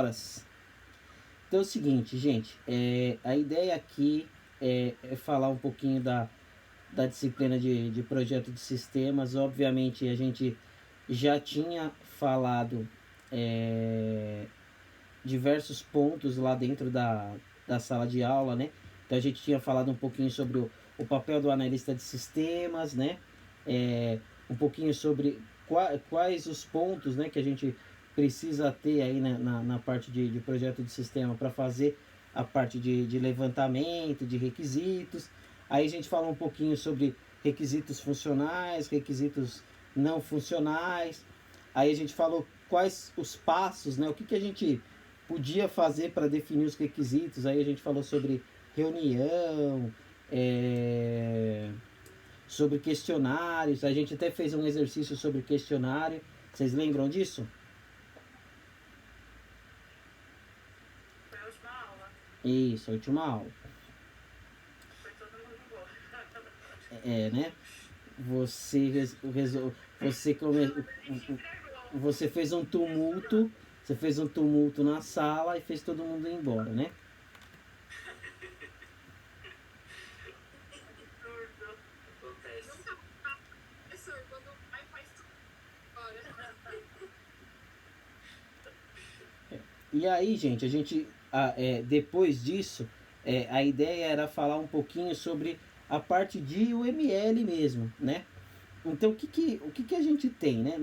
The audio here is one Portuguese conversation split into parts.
horas. Então é o seguinte, gente, a ideia aqui é falar um pouquinho da disciplina de projeto de sistemas. Obviamente a gente já tinha falado diversos pontos lá dentro da sala de aula, né? Então a gente tinha falado um pouquinho sobre o papel do analista de sistemas, né? Um pouquinho sobre quais os pontos, né, que a gente precisa ter aí na parte de projeto de sistema para fazer a parte de levantamento, de requisitos. Aí a gente fala um pouquinho sobre requisitos funcionais, requisitos não funcionais. Aí a gente falou quais os passos, né? O que a gente podia fazer para definir os requisitos. Aí a gente falou sobre reunião, sobre questionários. A gente até fez um exercício sobre questionário. Vocês lembram disso? Foi a última aula. Isso, a última aula. Foi todo mundo embora. Né? Você você fez um tumulto, você fez um tumulto na sala e fez todo mundo ir embora, né? E aí, gente, depois disso, a ideia era falar um pouquinho sobre a parte de UML mesmo, né? Então, o que a gente tem, né?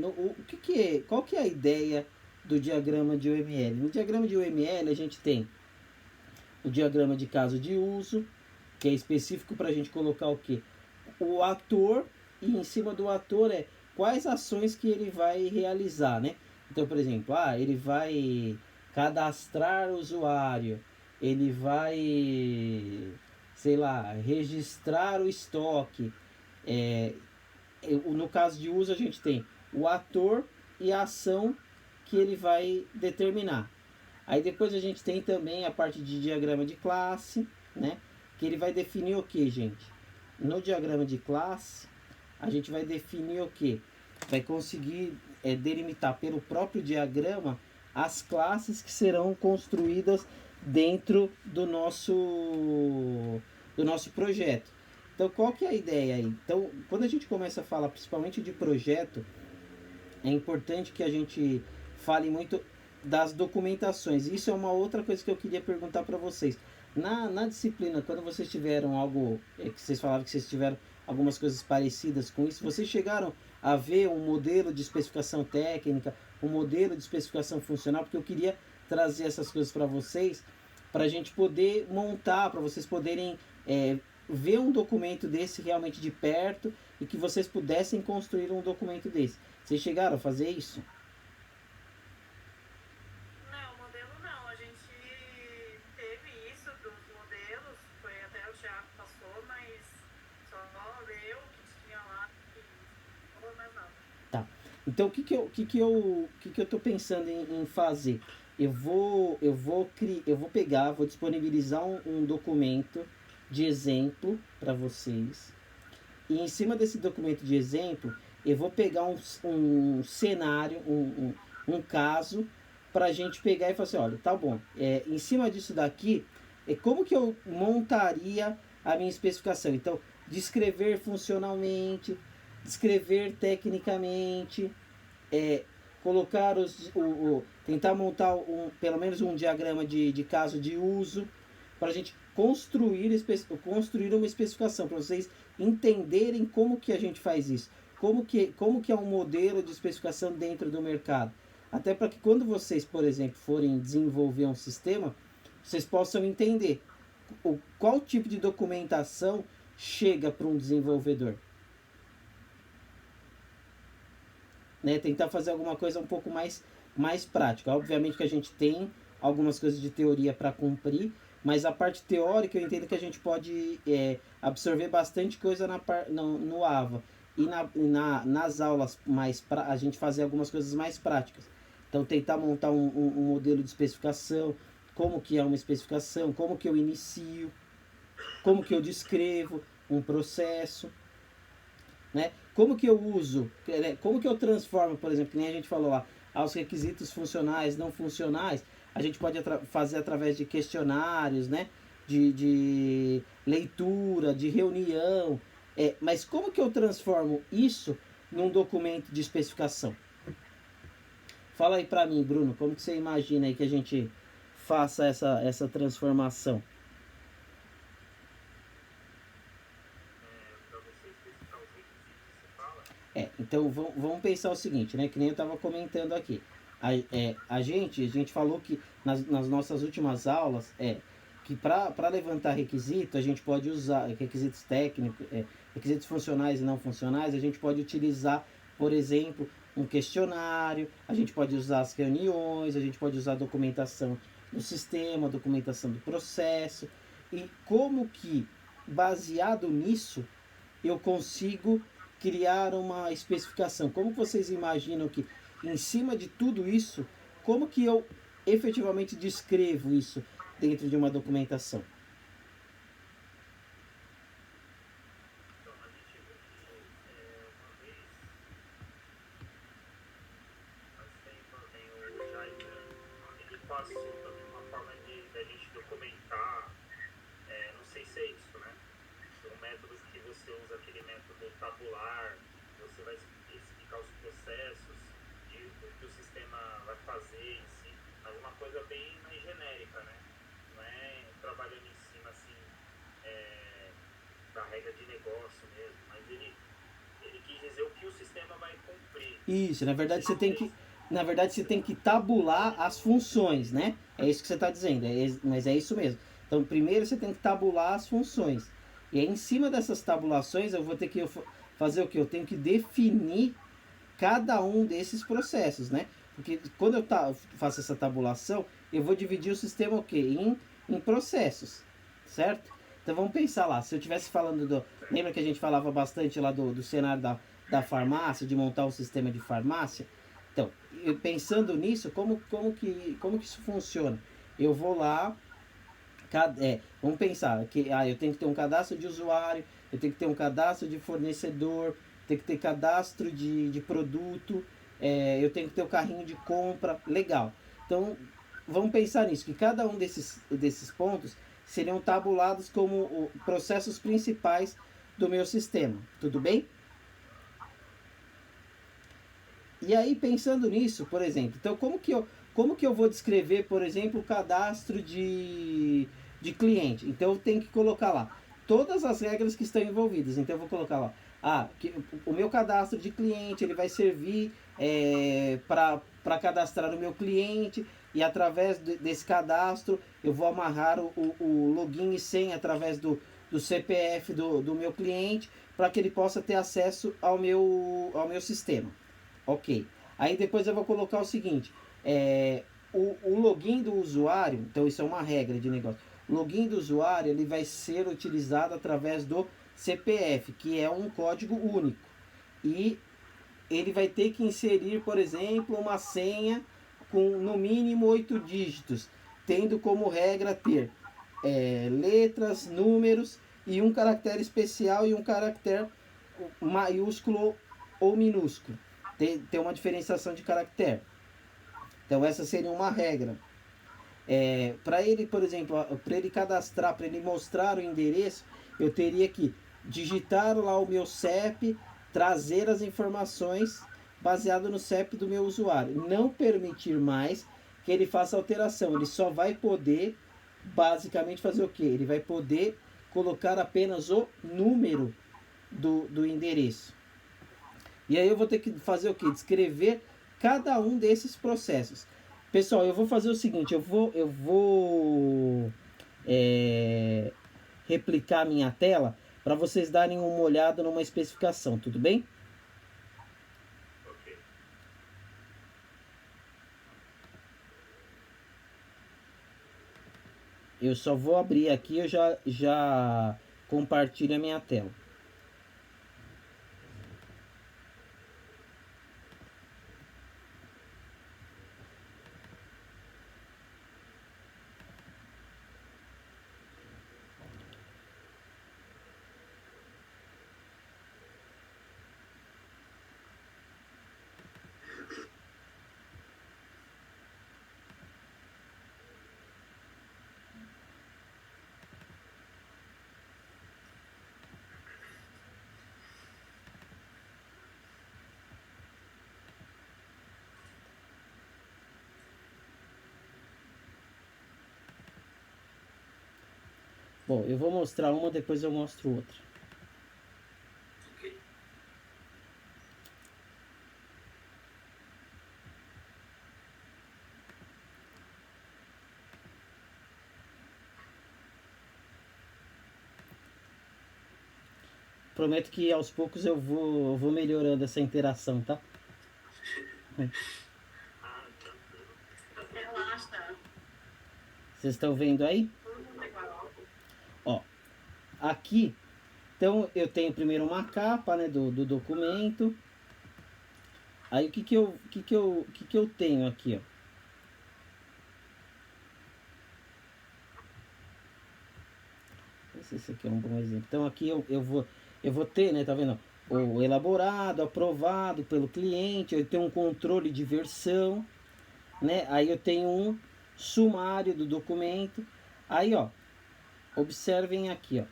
Qual que é a ideia do diagrama de UML? No diagrama de UML, a gente tem o diagrama de caso de uso, que é específico para a gente colocar o quê? O ator, e em cima do ator quais ações que ele vai realizar, né? Então, por exemplo, ele vai cadastrar o usuário, ele vai, sei lá, registrar o estoque. No caso de uso, a gente tem o ator e a ação que ele vai determinar. Aí depois a gente tem também a parte de diagrama de classe, né? Que ele vai definir o que, gente? No diagrama de classe, a gente vai definir o que? Vai conseguir delimitar pelo próprio diagrama as classes que serão construídas dentro do nosso projeto. Então, qual que é a ideia aí? Então, quando a gente começa a falar principalmente de projeto, é importante que a gente fale muito das documentações. Isso é uma outra coisa que eu queria perguntar para vocês. Na disciplina, quando vocês tiveram algo, que vocês falavam que vocês tiveram algumas coisas parecidas com isso, vocês chegaram a ver um modelo de especificação técnica, um modelo de especificação funcional, porque eu queria trazer essas coisas para vocês, para a gente poder montar, para vocês poderem ver um documento desse realmente de perto e que vocês pudessem construir um documento desse. Vocês chegaram a fazer isso? Não, modelo não. A gente teve isso dos modelos, foi até o Thiago passou, mas só eu que tinha lá e não falou mais nada. Tá. Então o que eu tô pensando em fazer? Eu vou pegar, vou disponibilizar um documento de exemplo para vocês. E em cima desse documento de exemplo, eu vou pegar um cenário, um caso, para a gente pegar e falar assim, olha, tá bom, em cima disso daqui, como que eu montaria a minha especificação? Então, descrever funcionalmente, descrever tecnicamente, colocar tentar montar pelo menos um diagrama de caso de uso, para a gente construir uma especificação, para vocês entenderem como que a gente faz isso, como que é um modelo de especificação dentro do mercado. Até para que quando vocês, por exemplo, forem desenvolver um sistema, vocês possam entender qual tipo de documentação chega para um desenvolvedor. Né? Tentar fazer alguma coisa um pouco mais prática. Obviamente que a gente tem algumas coisas de teoria para cumprir, mas a parte teórica eu entendo que a gente pode absorver bastante coisa no AVA. E nas aulas a gente fazer algumas coisas mais práticas. Então tentar montar um modelo de especificação, como que é uma especificação, como que eu inicio, como que eu descrevo um processo, né? Como que eu uso, como que eu transformo, por exemplo, que nem a gente falou lá, aos requisitos funcionais, não funcionais, a gente pode fazer através de questionários, né? De leitura, de reunião. Mas como que eu transformo isso num documento de especificação? Fala aí para mim, Bruno, como que você imagina aí que a gente faça essa transformação? Para você especificar os requisitos, você fala? Então vamos pensar o seguinte, né? Que nem eu estava comentando aqui. A gente falou que nas nossas últimas aulas que para levantar requisito a gente pode usar requisitos técnicos, requisitos funcionais e não funcionais, a gente pode utilizar, por exemplo, um questionário, a gente pode usar as reuniões, a gente pode usar a documentação do sistema, documentação do processo. E como que, baseado nisso, eu consigo criar uma especificação? Como vocês imaginam que, em cima de tudo isso, como que eu efetivamente descrevo isso dentro de uma documentação? Então, a gente viu que uma vez, faz tempo, tem o Jair, ele passou também uma forma de a gente documentar, não sei se é isso, né? Um método que você usa, aquele método tabular, você vai explicar os processos do que o sistema vai fazer em si, mas uma coisa bem mais genérica, né? Não é trabalhando em cima assim da regra de negócio mesmo, mas ele quis dizer o que o sistema vai cumprir. Isso, na verdade você tem que tabular as funções, né? É isso que você está dizendo, mas é isso mesmo. Então, primeiro você tem que tabular as funções. E aí, em cima dessas tabulações, eu vou ter que fazer o que? Eu tenho que definir cada um desses processos, né? Porque quando eu faço essa tabulação, eu vou dividir o sistema o quê? Em processos, certo? Então vamos pensar lá, se eu estivesse falando lembra que a gente falava bastante lá do cenário da farmácia, de montar um sistema de farmácia? Então, pensando nisso, como que isso funciona? Eu vou lá, vamos pensar que eu tenho que ter um cadastro de usuário, eu tenho que ter um cadastro de fornecedor, tenho que ter cadastro de produto, eu tenho que ter o carrinho de compra, legal. Então, vamos pensar nisso, que cada um desses pontos seriam tabulados como processos principais do meu sistema, tudo bem? E aí, pensando nisso, por exemplo, então como que eu vou descrever, por exemplo, o cadastro de cliente? Então eu tenho que colocar lá todas as regras que estão envolvidas. Então eu vou colocar lá, o meu cadastro de cliente ele vai servir para cadastrar o meu cliente e através desse cadastro eu vou amarrar o login e senha através do CPF do meu cliente para que ele possa ter acesso ao meu sistema. Ok. Aí depois eu vou colocar o seguinte: o login do usuário, então isso é uma regra de negócio. O login do usuário ele vai ser utilizado através do CPF, que é um código único. E ele vai ter que inserir, por exemplo, uma senha com no mínimo 8 dígitos, tendo como regra ter letras, números e um caractere especial e um caractere maiúsculo ou minúsculo. Tem uma diferenciação de caractere. Então essa seria uma regra. Para ele, por exemplo, para ele cadastrar, para ele mostrar o endereço, eu teria que digitar lá o meu CEP, trazer as informações baseado no CEP do meu usuário. Não permitir mais que ele faça alteração. Ele só vai poder, basicamente, fazer o quê? Ele vai poder colocar apenas o número do endereço. E aí eu vou ter que fazer o quê? Descrever cada um desses processos. Pessoal, eu vou fazer o seguinte, eu vou replicar a minha tela para vocês darem uma olhada numa especificação, tudo bem? Ok. Eu só vou abrir aqui, eu já compartilho a minha tela. Bom, eu vou mostrar uma, depois eu mostro outra. Ok. Prometo que aos poucos eu vou melhorando essa interação, tá? Ah, tranquilo. Relaxa. Vocês estão vendo aí? Tudo legal. Ó, aqui, então eu tenho primeiro uma capa, né, do documento. Aí o que eu tenho aqui, ó? Não sei se esse aqui é um bom exemplo. Então aqui eu vou ter, né, tá vendo? O elaborado, aprovado pelo cliente, eu tenho um controle de versão, né? Aí eu tenho um sumário do documento. Aí, ó, observem aqui, ó.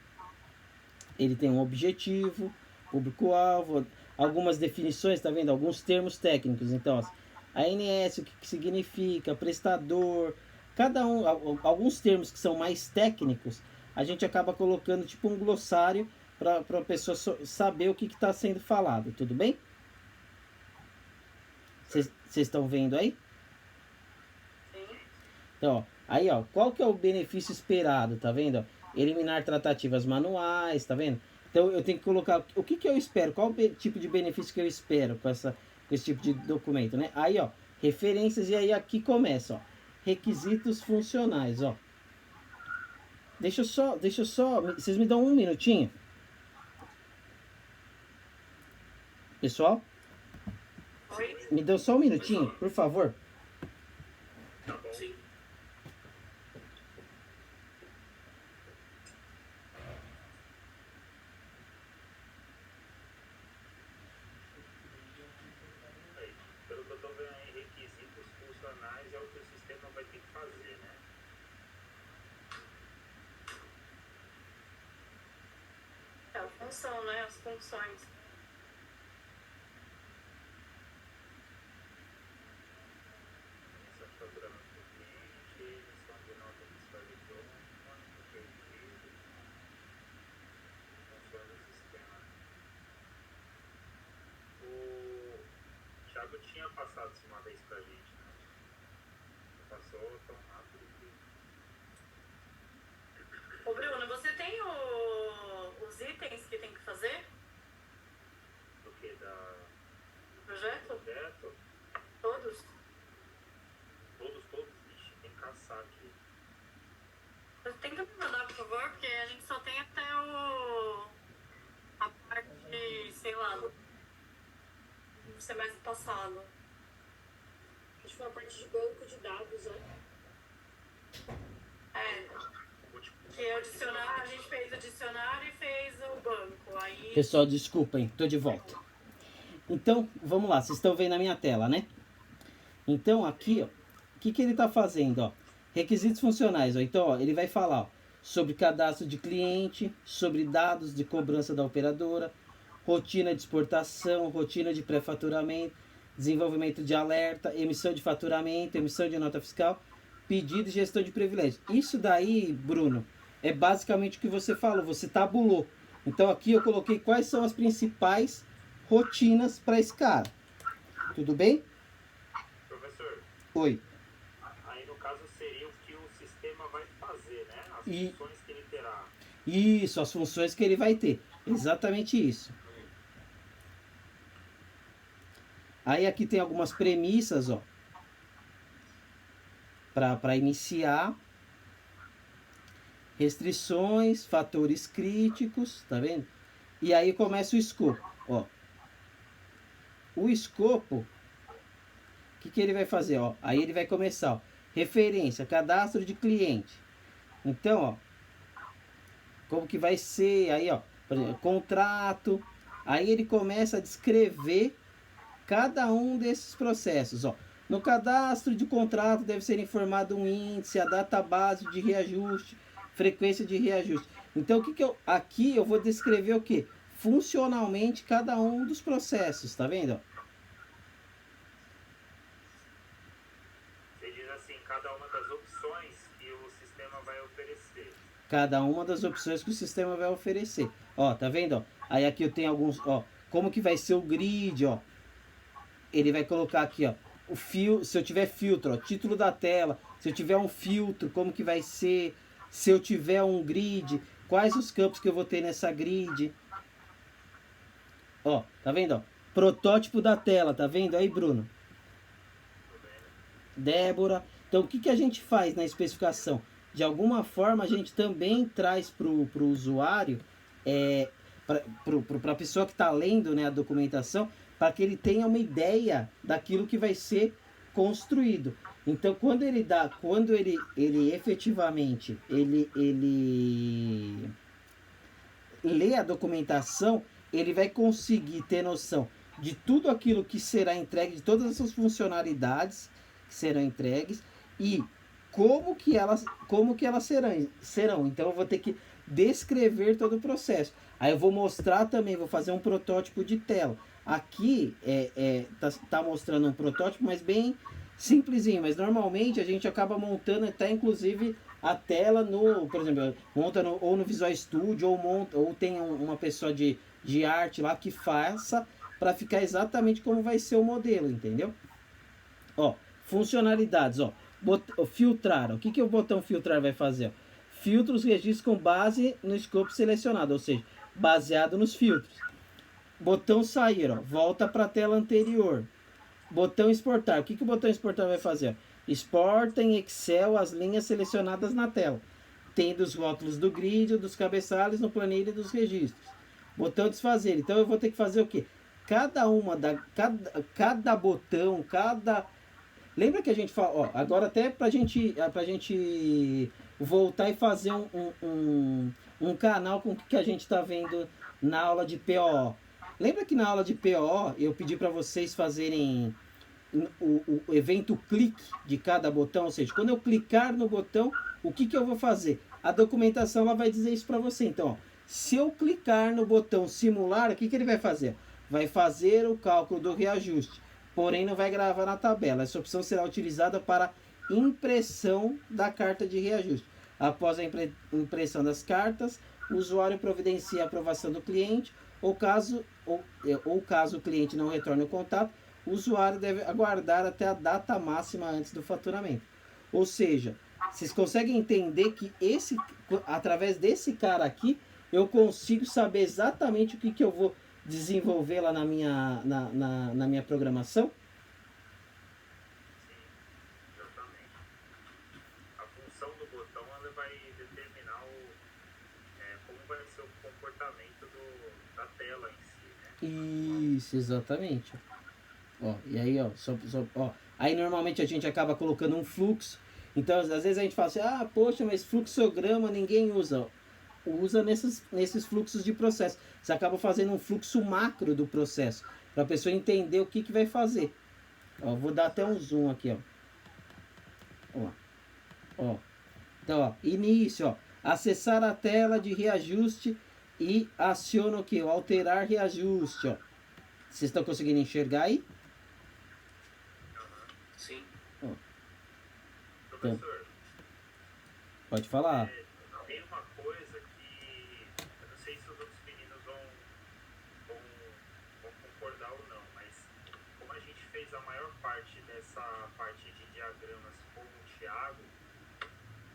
Ele tem um objetivo, público-alvo, algumas definições, tá vendo? Alguns termos técnicos. Então, ó, ANS, o que significa, prestador, cada um, alguns termos que são mais técnicos, a gente acaba colocando tipo um glossário para a pessoa saber o que está sendo falado, tudo bem? Vocês estão vendo aí? Sim. Então, ó, aí, ó, qual que é o benefício esperado, tá vendo? Ó? Eliminar tratativas manuais, tá vendo? Então, eu tenho que colocar o que eu espero, qual o tipo de benefício que eu espero com esse tipo de documento, né? Aí, ó, referências, e aí aqui começa, ó, requisitos funcionais, ó. Deixa eu só, vocês me dão um minutinho? Pessoal, Oi? me dão só um minutinho, por favor. Tá bom. Sim. Aí, pelo que eu tô vendo aí, requisitos funcionais é o que o sistema vai ter que fazer, né? É a função, né? As funções. Essa faturamento do cliente, emissão de nota fiscal eletrônica, pedido, funções do sistema. O Thiago tinha passado isso uma vez pra gente, né? Passou tão rápido que... Ô, Bruno, você tem os itens que tem que fazer Do que da... no projeto? projeto? Todos? Todos, ixi, tem que caçar aqui. Você tem que me mandar, por favor, porque a gente só tem até a parte, sei lá, do semestre passado. Acho que foi a parte de banco de dados, né? É, que é o dicionário, a gente fez o dicionário e fez o banco. Aí, Pessoal, desculpem, tô de volta. Então, vamos lá, vocês estão vendo a minha tela, né? Então, aqui, ó, o que ele está fazendo, ó? Requisitos funcionais, ó. Então, ó, ele vai falar, ó, sobre cadastro de cliente, sobre dados de cobrança da operadora, rotina de exportação, rotina de pré-faturamento, desenvolvimento de alerta, emissão de faturamento, emissão de nota fiscal, pedido e gestão de privilégios. Isso daí, Bruno, é basicamente o que você falou, você tabulou. Então, aqui eu coloquei quais são as principais rotinas para esse cara. Tudo bem? Professor, Oi. aí no caso seria o que o sistema vai fazer, né? As E- funções que ele terá. Isso, as funções que ele vai ter. Exatamente isso. Aí aqui tem algumas premissas, ó. Para iniciar. Restrições, fatores críticos, tá vendo? E aí começa o escopo, ó. O escopo, o que ele vai fazer, ó? Aí ele vai começar, ó. Referência, cadastro de cliente. Então, ó, como que vai ser, aí, ó, por exemplo, contrato. Aí ele começa a descrever cada um desses processos, ó. No cadastro de contrato deve ser informado um índice, a data base de reajuste, frequência de reajuste. Então, aqui eu vou descrever o que? Funcionalmente cada um dos processos, tá vendo? Você diz assim, cada uma das opções que o sistema vai oferecer. Cada uma das opções que o sistema vai oferecer. Ó, tá vendo? Ó? Aí aqui eu tenho alguns, ó, como que vai ser o grid, ó. Ele vai colocar aqui, ó, o fio, se eu tiver filtro, ó, título da tela, se eu tiver um filtro, como que vai ser, se eu tiver um grid, quais os campos que eu vou ter nessa grid. Ó, tá vendo, ó? Protótipo da tela, tá vendo aí, Bruno? Débora. Então, o que, que a gente faz na especificação? De alguma forma, a gente também traz para o usuário, para a pessoa que está lendo, né, a documentação, para que ele tenha uma ideia daquilo que vai ser construído. Então, quando ele efetivamente ele lê a documentação, ele vai conseguir ter noção de tudo aquilo que será entregue, de todas essas funcionalidades que serão entregues e como que elas serão. Então eu vou ter que descrever todo o processo. Aí eu vou mostrar também, vou fazer um protótipo de tela. Aqui tá mostrando um protótipo, mas bem simplesinho. Mas normalmente a gente acaba montando até inclusive a tela no, por exemplo, monta ou no Visual Studio ou tem uma pessoa de arte lá que faça para ficar exatamente como vai ser o modelo, entendeu? Ó, funcionalidades, ó. Filtrar, o que o botão filtrar vai fazer? Filtra os registros com base no escopo selecionado, ou seja, baseado nos filtros. Botão sair, ó, volta para a tela anterior. Botão exportar, o que o botão exportar vai fazer? Exporta em Excel as linhas selecionadas na tela, tendo os rótulos do grid, dos cabeçalhos, no planilha e dos registros. Botão desfazer, então eu vou ter que fazer o quê? Cada botão, lembra que a gente fala, ó, agora até pra gente voltar e fazer um canal com o que a gente está vendo na aula de PO. Lembra que na aula de PO eu pedi para vocês fazerem o evento clique de cada botão, ou seja, quando eu clicar no botão, o que eu vou fazer? A documentação ela vai dizer isso para você. Então, ó, se eu clicar no botão simular, o que ele vai fazer? Vai fazer o cálculo do reajuste, porém não vai gravar na tabela. Essa opção será utilizada para impressão da carta de reajuste. Após a impressão das cartas, o usuário providencia a aprovação do cliente, ou caso o cliente não retorne o contato, o usuário deve aguardar até a data máxima antes do faturamento. Ou seja, vocês conseguem entender que através desse cara aqui, eu consigo saber exatamente o que eu vou desenvolver lá na minha programação? Sim, exatamente. A função do botão ela vai determinar como vai ser o comportamento da tela em si, né? Isso, exatamente. Ó, e aí, ó, aí normalmente a gente acaba colocando um fluxo. Então, às vezes a gente fala assim, poxa, mas fluxograma ninguém usa. Usa nesses fluxos de processo. Você acaba fazendo um fluxo macro do processo, para a pessoa entender o que vai fazer. Ó, vou dar até um zoom aqui, ó. Ó. Então, ó, início, ó. Acessar a tela de reajuste e aciona o que? O alterar reajuste, ó. Vocês estão conseguindo enxergar aí? Sim. Ó. Professor, Pode falar. tem uma coisa que eu não sei se os outros meninos vão concordar ou não, mas como a gente fez a maior parte dessa parte de diagramas com o Thiago,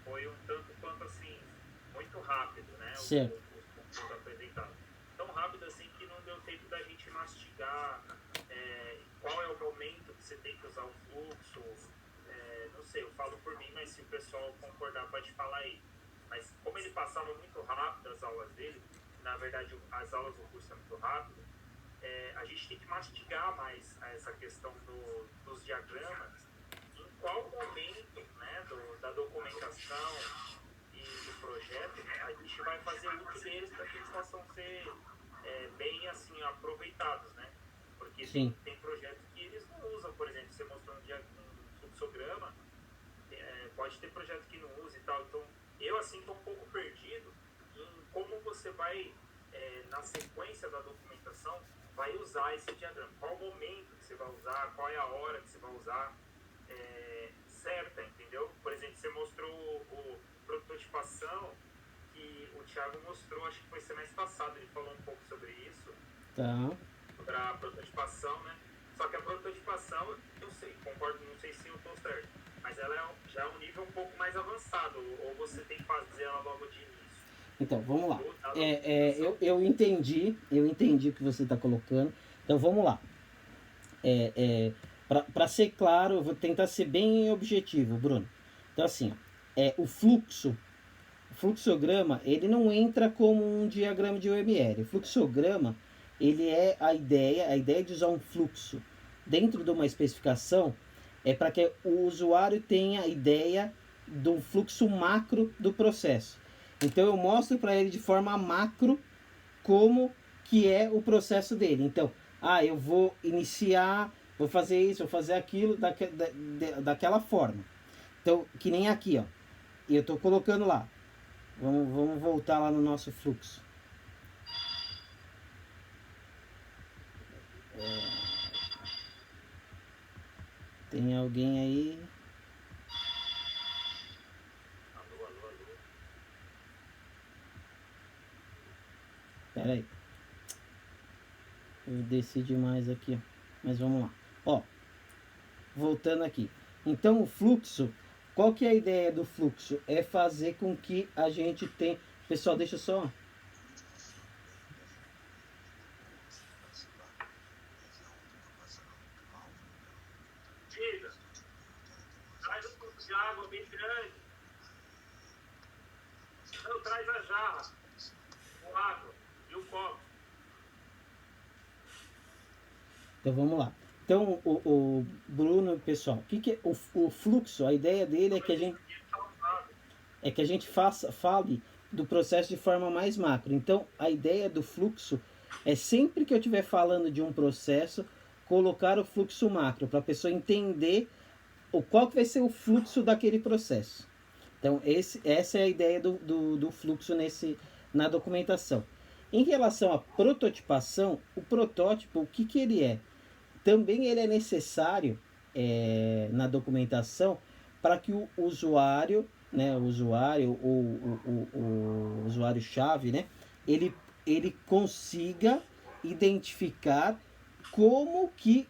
foi um tanto quanto assim, muito rápido, né? Certo. Os apresentados. Tão rápido assim que não deu tempo da gente mastigar qual é o momento que você tem que usar o fluxo. Não sei, eu falo por mim, mas se o pessoal concordar pode falar aí. Mas como ele passava muito rápido as aulas dele, na verdade as aulas do curso é muito rápido, a gente tem que mastigar mais essa questão dos diagramas, em qual momento, né, da documentação e do projeto, né, a gente vai fazer uso deles para que eles possam ser bem assim aproveitados, né? Porque tem projetos que eles não usam, por exemplo, você mostrou um fluxograma, pode ter projeto que não usa e tal. Então, eu assim estou um pouco perdido em como você vai, na sequência da documentação, vai usar esse diagrama. Qual o momento que você vai usar, qual é a hora que você vai usar certa, entendeu? entendeu? Por exemplo, você mostrou o prototipação, que o Thiago mostrou, acho que foi semestre passado, ele falou um pouco sobre isso, Tá. sobre a prototipação, né? Só que a prototipação, eu sei, concordo, não sei se eu estou certo, mas ela já é um nível um pouco mais avançado, ou você tem que fazer ela logo de início. Então, vamos lá. Eu entendi o que você está colocando. Então, vamos lá. Para ser claro, eu vou tentar ser bem objetivo, Bruno. Então, assim, o fluxograma, ele não entra como um diagrama de UML. O fluxograma, ele é a ideia de usar um fluxo dentro de uma especificação é para que o usuário tenha a ideia do fluxo macro do processo. Então eu mostro para ele de forma macro como que é o processo dele. Então, eu vou iniciar, vou fazer isso, vou fazer aquilo daquela forma. Então, que nem aqui, ó. Eu estou colocando lá. Vamos voltar lá no nosso fluxo. Tem alguém aí? Pera aí. Eu desci demais aqui, ó. Mas vamos lá. Ó, voltando aqui. Então o fluxo, qual que é a ideia do fluxo? É fazer com que a gente tenha... Pessoal, deixa só... Diga, traz um copo de água bem grande. Não, traz a jarra, com água e o copo. Então vamos lá. Então o Bruno, pessoal, o que é o fluxo? A ideia dele é que a gente fale do processo de forma mais macro. Então a ideia do fluxo é sempre que eu estiver falando de um processo, colocar o fluxo macro para a pessoa entender qual que vai ser o fluxo daquele processo. Então essa é a ideia do fluxo na documentação. Em relação à prototipação, o protótipo, o que ele é? Também ele é necessário na documentação para que o usuário, né, o usuário-chave, né, ele consiga identificar como que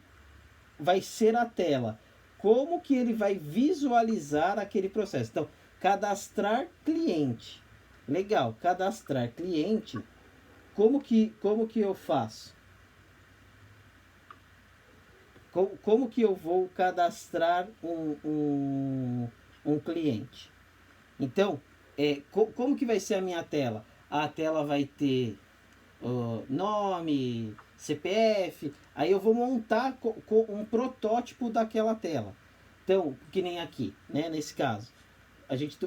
vai ser a tela, como que ele vai visualizar aquele processo. Então, cadastrar cliente. Legal, cadastrar cliente. Como que eu faço? Como que eu vou cadastrar um cliente? Então, como que vai ser a minha tela? A tela vai ter nome, CPF, aí eu vou montar um protótipo daquela tela. Então, que nem aqui, né? Nesse caso, a gente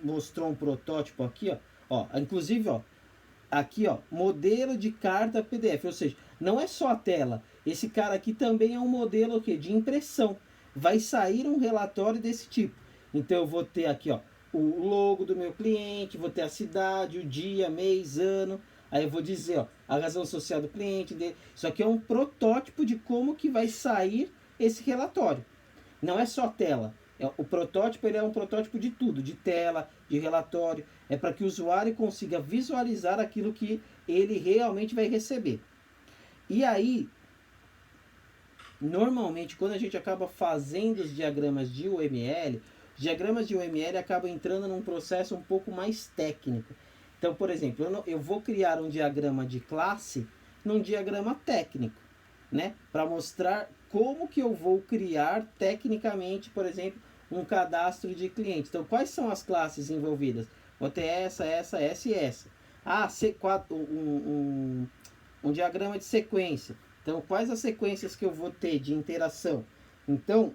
mostrou um protótipo aqui, ó, inclusive, ó, aqui, ó, modelo de carta PDF, ou seja, não é só a tela. Esse cara aqui também é um modelo de impressão. Vai sair um relatório desse tipo. Então eu vou ter aqui, ó, o logo do meu cliente, vou ter a cidade, o dia, mês, ano. Aí eu vou dizer, ó, a razão social do cliente dele. Isso aqui é um protótipo de como que vai sair esse relatório. Não é só tela. O protótipo ele é um protótipo de tudo, de tela, de relatório. É para que o usuário consiga visualizar aquilo que ele realmente vai receber. E aí, normalmente, quando a gente acaba fazendo os diagramas de UML, os diagramas de UML acabam entrando num processo um pouco mais técnico. Então, por exemplo, eu vou criar um diagrama de classe num diagrama técnico, né? Para mostrar como que eu vou criar tecnicamente, por exemplo, um cadastro de cliente. Então, quais são as classes envolvidas? Vou ter essa e essa. Um diagrama de sequência. Então, quais as sequências que eu vou ter de interação? Então,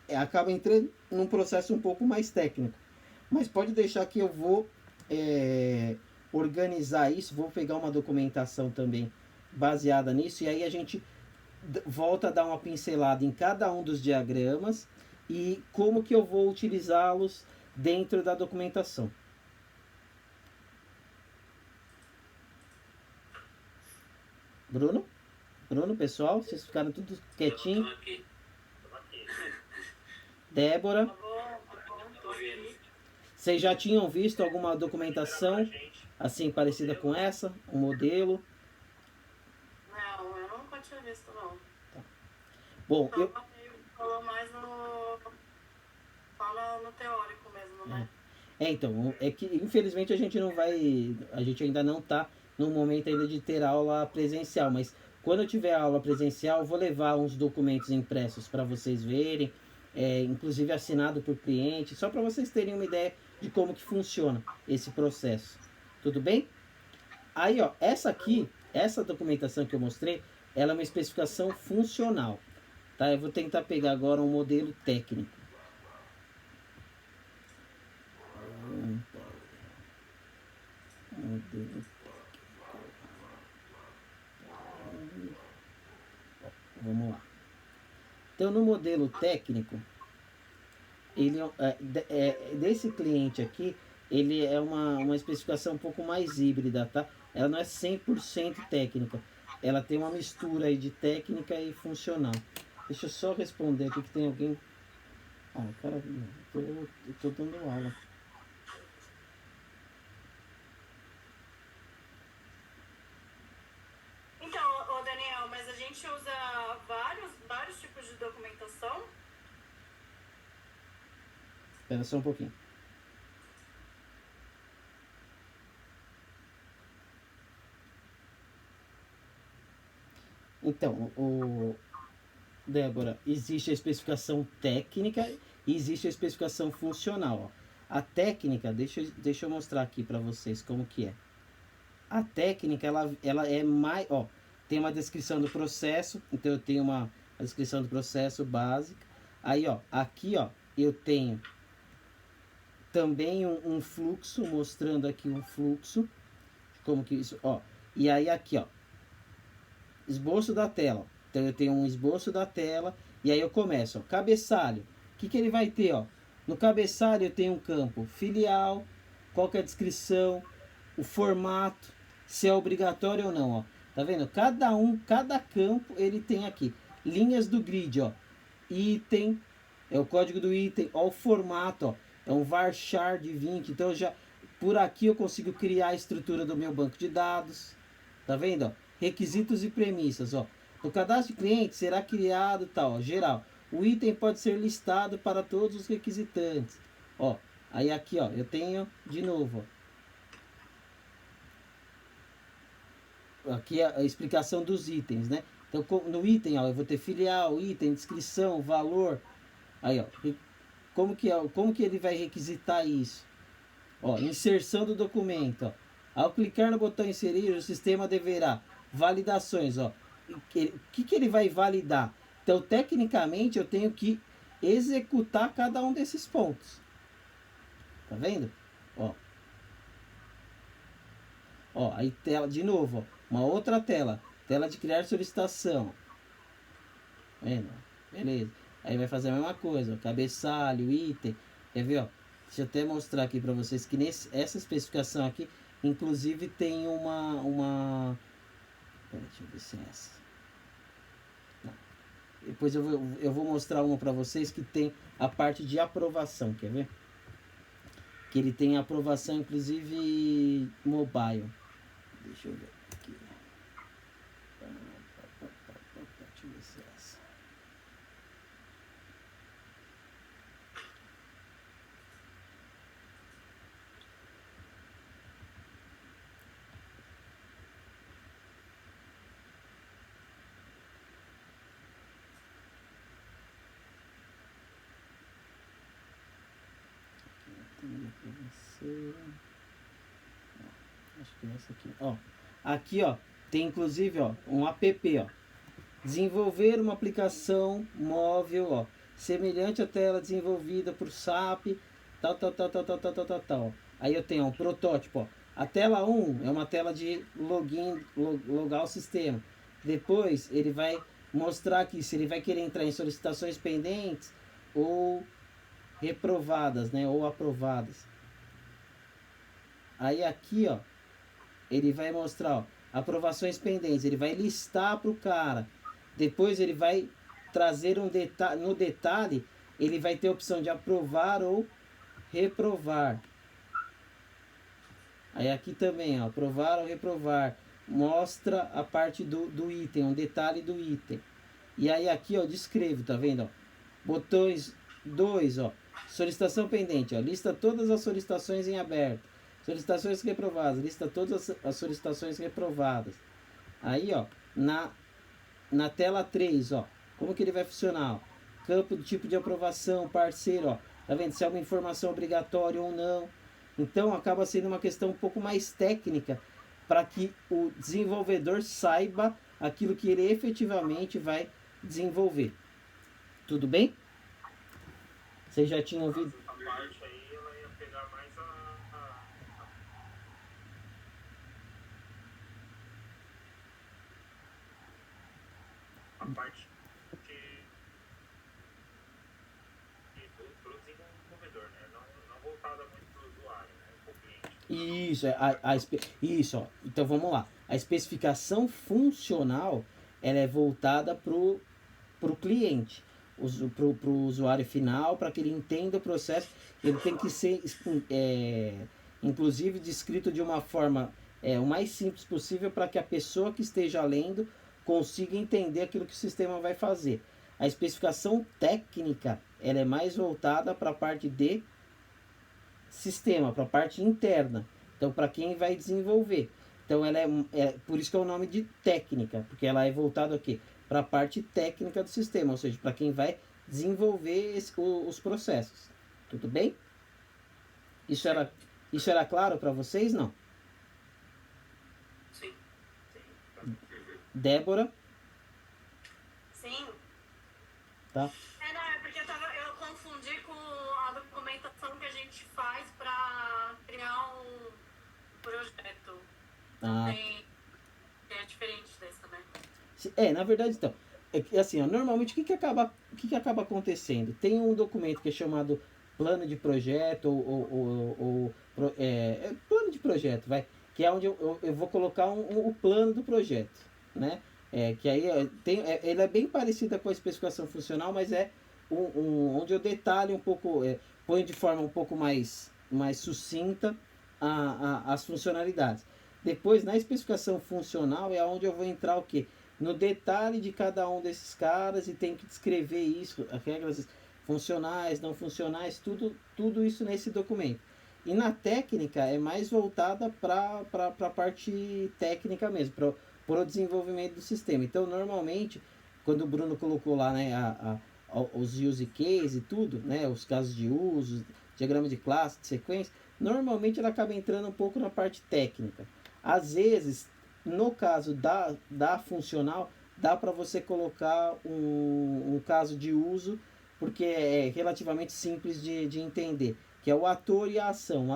acaba entrando num processo um pouco mais técnico. Mas pode deixar que eu vou organizar isso, vou pegar uma documentação também baseada nisso, e aí a gente volta a dar uma pincelada em cada um dos diagramas e como que eu vou utilizá-los dentro da documentação. Bruno? Bruno, pessoal, vocês ficaram tudo quietinho? Tô aqui. Débora? Tá bom, Vocês já tinham visto alguma Era pra documentação gente. assim parecida com essa? Um modelo? Não, eu nunca tinha visto, não. Bom, eu, Falou mais fala no teórico mesmo, né? então, é que infelizmente a gente ainda não está no momento ainda de ter aula presencial, mas quando eu tiver aula presencial, eu vou levar uns documentos impressos para vocês verem, inclusive assinado por cliente, só para vocês terem uma ideia de como que funciona esse processo. Tudo bem? Aí, ó, essa documentação que eu mostrei, ela é uma especificação funcional, tá? Eu vou tentar pegar agora um modelo técnico. Modelo técnico. Vamos lá. Então, no modelo técnico, ele desse cliente aqui, ele é uma especificação um pouco mais híbrida, tá? Ela não é 100% técnica. Ela tem uma mistura aí de técnica e funcional. Deixa eu só responder aqui que tem alguém... Ah, cara, eu tô dando aula. Então, ô Daniel, mas a gente usa vários tipos de documentação? Espera só um pouquinho. Então, Débora, existe a especificação técnica e existe a especificação funcional. Ó. A técnica, deixa eu mostrar aqui para vocês como que é. A técnica, ela é mais... Ó, tem uma descrição do processo, então eu tenho uma descrição do processo básica. Aí, ó, aqui, ó, eu tenho também um fluxo, mostrando aqui um fluxo, como que isso, ó. E aí aqui, ó, esboço da tela. Então eu tenho um esboço da tela e aí eu começo, ó, cabeçalho. O que ele vai ter, ó? No cabeçalho eu tenho um campo filial, qual que é a descrição, o formato, se é obrigatório ou não, ó. Tá vendo? Cada campo ele tem aqui linhas do grid, ó. Item, é o código do item, ó, o formato, ó. É um varchar de 20. Então por aqui eu consigo criar a estrutura do meu banco de dados. Tá vendo, ó? Requisitos e premissas, ó. No cadastro de cliente será criado tal, ó, geral. O item pode ser listado para todos os requisitantes. Ó, aí aqui, ó, eu tenho de novo, ó. Aqui é a explicação dos itens, né? Então, no item, ó, eu vou ter filial, item, descrição, valor. Aí, ó, como que ele vai requisitar isso? Ó, inserção do documento, ó. Ao clicar no botão inserir, o sistema deverá validações, ó. O que ele vai validar? Então, tecnicamente, eu tenho que executar cada um desses pontos. Tá vendo? Ó. Ó, aí tela de novo, ó. Uma outra tela. Tela de criar solicitação. Tá vendo? Beleza. Aí vai fazer a mesma coisa, ó. Cabeçalho, item. Quer ver, ó? Deixa eu até mostrar aqui para vocês que essa especificação aqui, inclusive tem uma... Pera, deixa eu ver se é essa. Não. Depois eu vou mostrar uma para vocês que tem a parte de aprovação, quer ver? Que ele tem aprovação, inclusive, mobile. Deixa eu ver aqui. Deixa eu ver se é essa. Acho que é essa aqui. Ó, aqui, ó, tem inclusive, ó, um app, ó. Desenvolver uma aplicação móvel, ó, semelhante à tela desenvolvida por SAP, tal. Aí eu tenho um protótipo, ó. A tela 1 é uma tela de login, logar o sistema. Depois ele vai mostrar aqui se ele vai querer entrar em solicitações pendentes ou reprovadas, né, ou aprovadas. Aí aqui, ó, ele vai mostrar, ó, aprovações pendentes, ele vai listar para o cara. Depois ele vai trazer um detalhe, no detalhe ele vai ter a opção de aprovar ou reprovar. Aí aqui também, ó, aprovar ou reprovar. Mostra a parte do item, um detalhe do item. E aí aqui, ó, descrevo, tá vendo? Ó? Botões 2, ó. Solicitação pendente, ó. Lista todas as solicitações em aberto. Solicitações reprovadas. Lista todas as solicitações reprovadas. Aí, ó, na tela 3, ó. Como que ele vai funcionar? Ó? Campo do tipo de aprovação, parceiro, ó. Tá vendo? Se é uma informação obrigatória ou não. Então, acaba sendo uma questão um pouco mais técnica para que o desenvolvedor saiba aquilo que ele efetivamente vai desenvolver. Tudo bem? Vocês já tinham ouvido? Essa parte aí, ela ia pegar mais a parte pro desenvolvedor, né? Não voltada muito pro usuário, né? Pro cliente. Isso, isso, ó. Então vamos lá. A especificação funcional ela é voltada para o cliente, para o usuário final, para que ele entenda o processo. Ele tem que ser, inclusive, descrito de uma forma o mais simples possível para que a pessoa que esteja lendo consiga entender aquilo que o sistema vai fazer. A especificação técnica ela é mais voltada para a parte de sistema, para a parte interna. Então, para quem vai desenvolver. Então, ela por isso que é o nome de técnica, porque ela é voltada aqui para a parte técnica do sistema, ou seja, para quem vai desenvolver os processos. Tudo bem? Isso era claro para vocês, não? Sim. Débora? Sim. Tá. Não, é porque eu confundi com a documentação que a gente faz para criar um projeto. Ah. É diferente dessa, né? Na verdade, então, assim, ó, normalmente o que acaba acontecendo? Tem um documento que é chamado plano de projeto plano de projeto, vai, que é onde eu vou colocar o plano do projeto, né? Que aí ele é bem parecida com a especificação funcional, mas é onde eu detalho um pouco, ponho de forma um pouco mais sucinta as funcionalidades. Depois, na especificação funcional, é onde eu vou entrar o quê? No detalhe de cada um desses caras e tem que descrever isso, as regras funcionais, não funcionais, tudo isso nesse documento. E na técnica é mais voltada para a parte técnica mesmo, para o desenvolvimento do sistema. Então, normalmente, quando o Bruno colocou lá, né, os use case e tudo, né, os casos de uso, diagrama de classe, de sequência, normalmente ela acaba entrando um pouco na parte técnica. Às vezes, no caso da funcional, dá para você colocar um caso de uso, porque é relativamente simples de entender, que é o ator e a ação,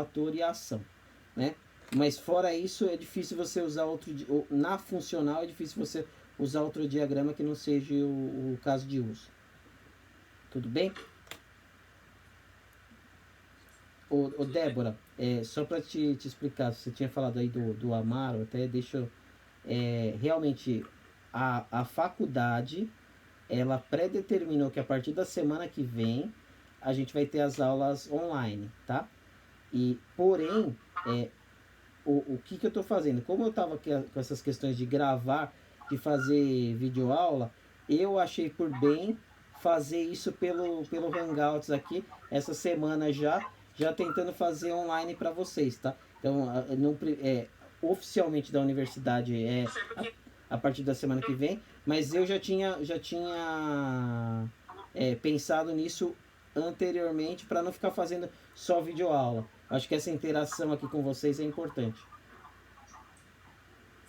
né? Mas fora isso, é difícil você usar na funcional é difícil você usar outro diagrama que não seja o caso de uso. Tudo bem? Ô Débora, só para te explicar, você tinha falado aí do Amaro, até deixa eu... realmente, a faculdade, ela predeterminou que a partir da semana que vem, a gente vai ter as aulas online, tá? Porém, o que eu estou fazendo? Como eu estava com essas questões de gravar, de fazer videoaula, eu achei por bem fazer isso pelo Hangouts aqui, essa semana já tentando fazer online para vocês, tá? Então, oficialmente da universidade a partir da semana que vem, mas eu já tinha pensado nisso anteriormente para não ficar fazendo só videoaula. Acho que essa interação aqui com vocês é importante.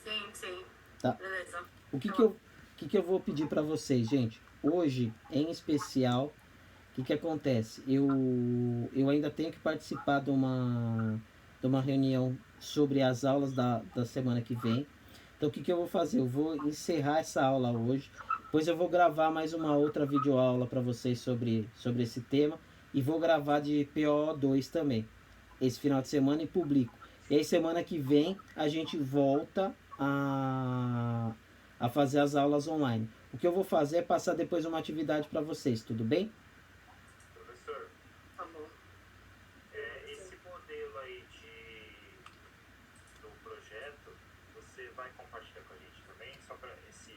Sim. Tá. Beleza. O que eu vou pedir para vocês, gente? Hoje, em especial, o que acontece? Eu ainda tenho que participar de uma reunião sobre as aulas da semana que vem. Então, o que eu vou fazer? Eu vou encerrar essa aula hoje. Depois eu vou gravar mais uma outra videoaula para vocês sobre esse tema. E vou gravar de PO2 também. Esse final de semana e publico. E aí, semana que vem, a gente volta a fazer as aulas online. O que eu vou fazer é passar depois uma atividade para vocês, tudo bem? Professor, Tá bom. esse modelo aí projeto, você vai compartilhar com a gente também, só para esse...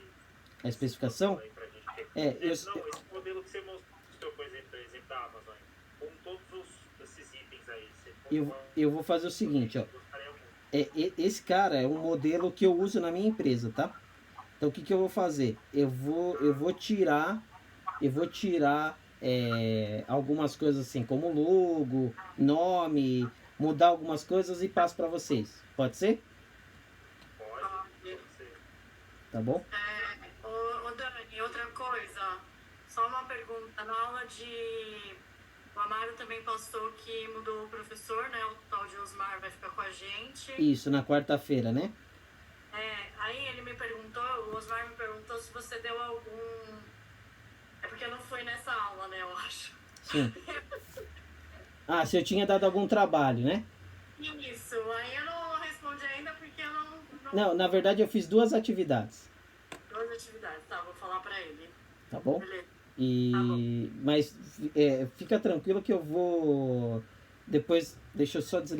A especificação? Aí pra gente É, eu, não, esse modelo que você mostrou, por exemplo da Amazon, com todos esses itens aí, você eu vou fazer o seguinte, ó. gostaria muito. Esse cara é um modelo que eu uso na minha empresa, tá? Então o que eu vou fazer? Eu vou tirar algumas coisas assim, como logo, nome, mudar algumas coisas e passo para vocês. Pode ser? Pode ser. Tá bom? Ô Dani, outra coisa, só uma pergunta. Na aula de. O Amaro também postou que mudou o professor, né? O tal de Osmar vai ficar com a gente. Isso, na quarta-feira, né? Aí ele me perguntou, o Osmar me perguntou se você deu algum. É porque eu não fui nessa aula, né? Eu acho. Sim. Ah, se eu tinha dado algum trabalho, né? Isso, aí eu não respondi ainda porque eu não. Não, na verdade eu fiz 2 atividades, Duas atividades, tá? Vou falar pra ele. tá bom? Beleza. Mas fica tranquilo que eu vou. Depois, deixa eu só desligar.